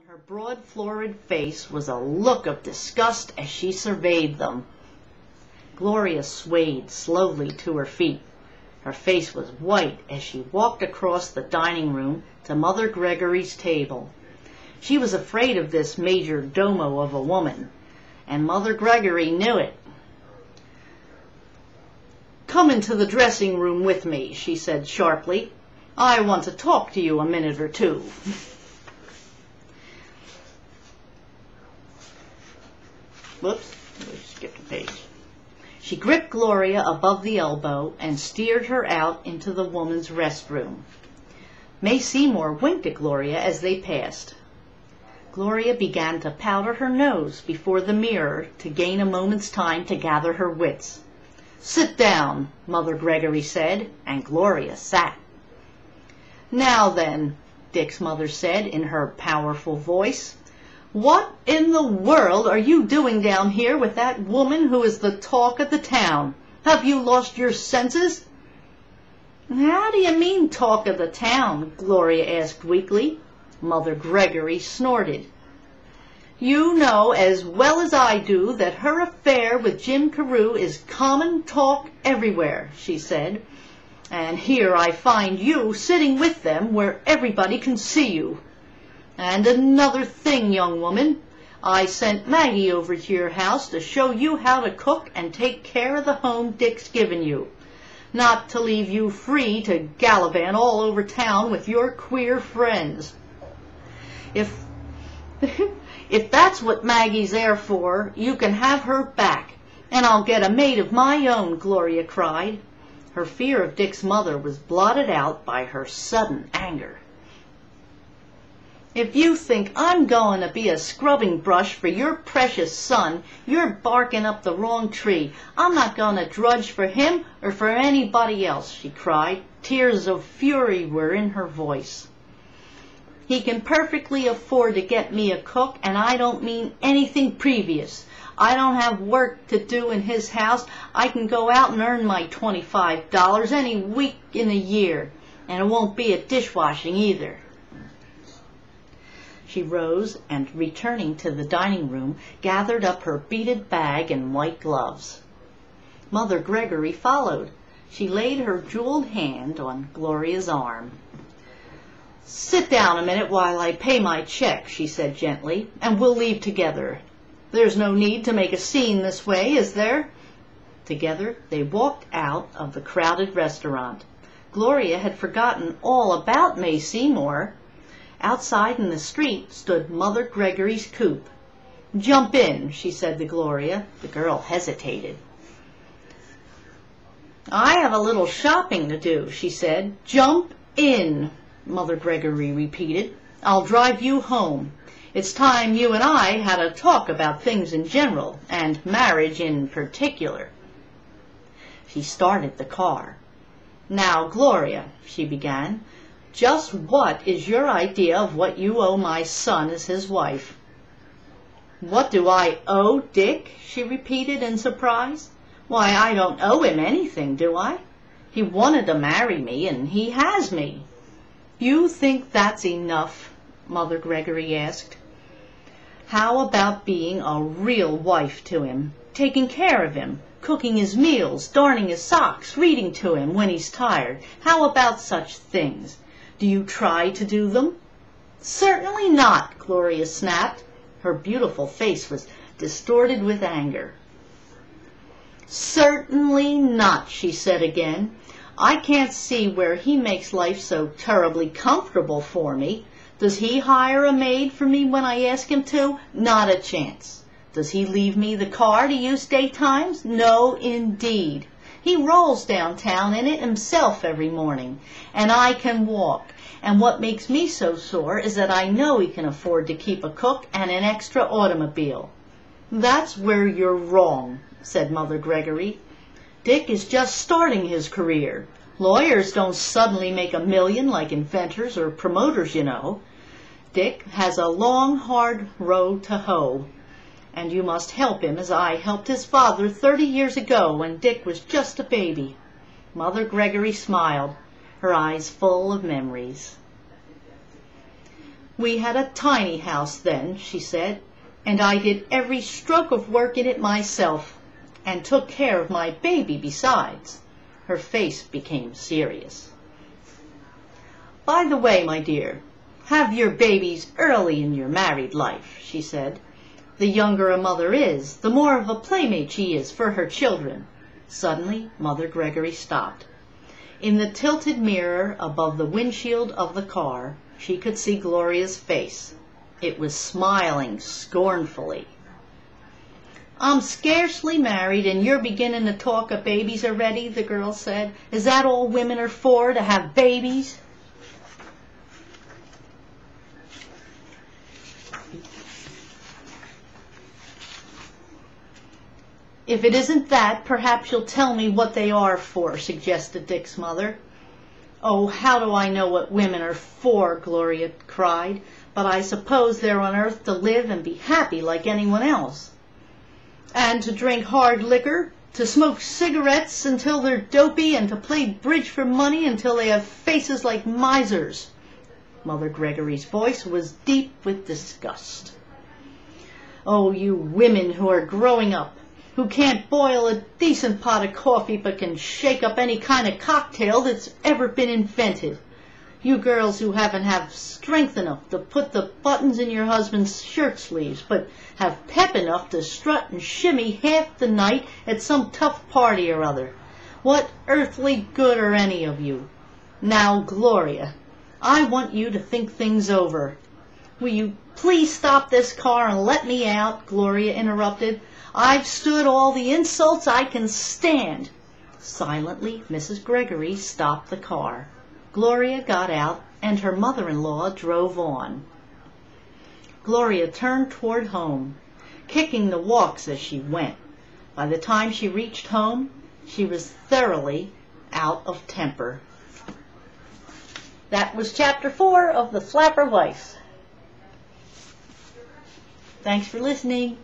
On her broad, florid face was a look of disgust as she surveyed them. Gloria swayed slowly to her feet. Her face was white as she walked across the dining room to Mother Gregory's table. She was afraid of this major domo of a woman, and Mother Gregory knew it. "Come into the dressing room with me," she said sharply. "I want to talk to you a minute or two." Whoops, I skipped a page. She gripped Gloria above the elbow and steered her out into the woman's restroom. May Seymour winked at Gloria as they passed. Gloria began to powder her nose before the mirror to gain a moment's time to gather her wits. "Sit down," Mother Gregory said, and Gloria sat. "Now then," Dick's mother said in her powerful voice, "what in the world are you doing down here with that woman who is the talk of the town? Have you lost your senses?" "How do you mean, talk of the town?" Gloria asked weakly. Mother Gregory snorted. "You know as well as I do that her affair with Jim Carew is common talk everywhere," she said. "And here I find you sitting with them where everybody can see you. And another thing, young woman, I sent Maggie over to your house to show you how to cook and take care of the home Dick's given you, not to leave you free to gallivant all over town with your queer friends. If that's what Maggie's there for, you can have her back, and I'll get a maid of my own," Gloria cried. Her fear of Dick's mother was blotted out by her sudden anger. "If you think I'm going to be a scrubbing brush for your precious son, you're barking up the wrong tree. I'm not going to drudge for him or for anybody else," she cried. Tears of fury were in her voice. "He can perfectly afford to get me a cook, and I don't mean anything previous. I don't have work to do in his house. I can go out and earn my $25 any week in a year, and it won't be a dishwashing either." She rose and, returning to the dining room, gathered up her beaded bag and white gloves. Mother Gregory followed. She laid her jeweled hand on Gloria's arm. "Sit down a minute while I pay my check," she said gently, "and we'll leave together. There's no need to make a scene this way, is there?" Together they walked out of the crowded restaurant. Gloria had forgotten all about May Seymour. Outside in the street stood Mother Gregory's coupe. "Jump in," she said to Gloria. The girl hesitated. "I have a little shopping to do," she said. "Jump in," Mother Gregory repeated. "I'll drive you home. It's time you and I had a talk about things in general, and marriage in particular." She started the car. "Now, Gloria," she began, "just what is your idea of what you owe my son as his wife?" "What do I owe Dick?" she repeated in surprise. "Why, I don't owe him anything, do I? He wanted to marry me, and he has me." "You think that's enough?" Mother Gregory asked. "How about being a real wife to him, taking care of him, cooking his meals, darning his socks, reading to him when he's tired? How about such things? Do you try to do them?" "Certainly not," Gloria snapped. Her beautiful face was distorted with anger. "Certainly not," she said again. "I can't see where he makes life so terribly comfortable for me. Does he hire a maid for me when I ask him to? Not a chance. Does he leave me the car to use daytimes? No, indeed. He rolls downtown in it himself every morning, and I can walk. And what makes me so sore is that I know he can afford to keep a cook and an extra automobile." "That's where you're wrong," said Mother Gregory. "Dick is just starting his career. Lawyers don't suddenly make $1 million like inventors or promoters, you know. Dick has a long, hard road to hoe, and you must help him as I helped his father 30 years ago when Dick was just a baby." Mother Gregory smiled, her eyes full of memories. We had a tiny house then, she said, and I did every stroke of work in it myself, and took care of my baby besides. Her face became serious. By the way, my dear, have your babies early in your married life, she said. The younger a mother is, the more of a playmate she is for her children. Suddenly, Mother Gregory stopped. In the tilted mirror above the windshield of the car, she could see Gloria's face. It was smiling scornfully. I'm scarcely married, and you're beginning to talk of babies already, the girl said. Is that all women are for, to have babies? If it isn't that, perhaps you'll tell me what they are for, suggested Dick's mother. Oh, how do I know what women are for, Gloria cried, but I suppose they're on earth to live and be happy like anyone else. And to drink hard liquor, to smoke cigarettes until they're dopey, and to play bridge for money until they have faces like misers. Mother Gregory's voice was deep with disgust. Oh, you women who are growing up, who can't boil a decent pot of coffee but can shake up any kind of cocktail that's ever been invented. You girls who haven't have strength enough to put the buttons in your husband's shirt sleeves, but have pep enough to strut and shimmy half the night at some tough party or other. What earthly good are any of you? Now, Gloria, I want you to think things over. Will you please stop this car and let me out? Gloria interrupted. I've stood all the insults I can stand. Silently, Mrs. Gregory stopped the car. Gloria got out, and her mother-in-law drove on. Gloria turned toward home, kicking the walks as she went. By the time she reached home, she was thoroughly out of temper. That was Chapter 4 of The Flapper Wife. Thanks for listening.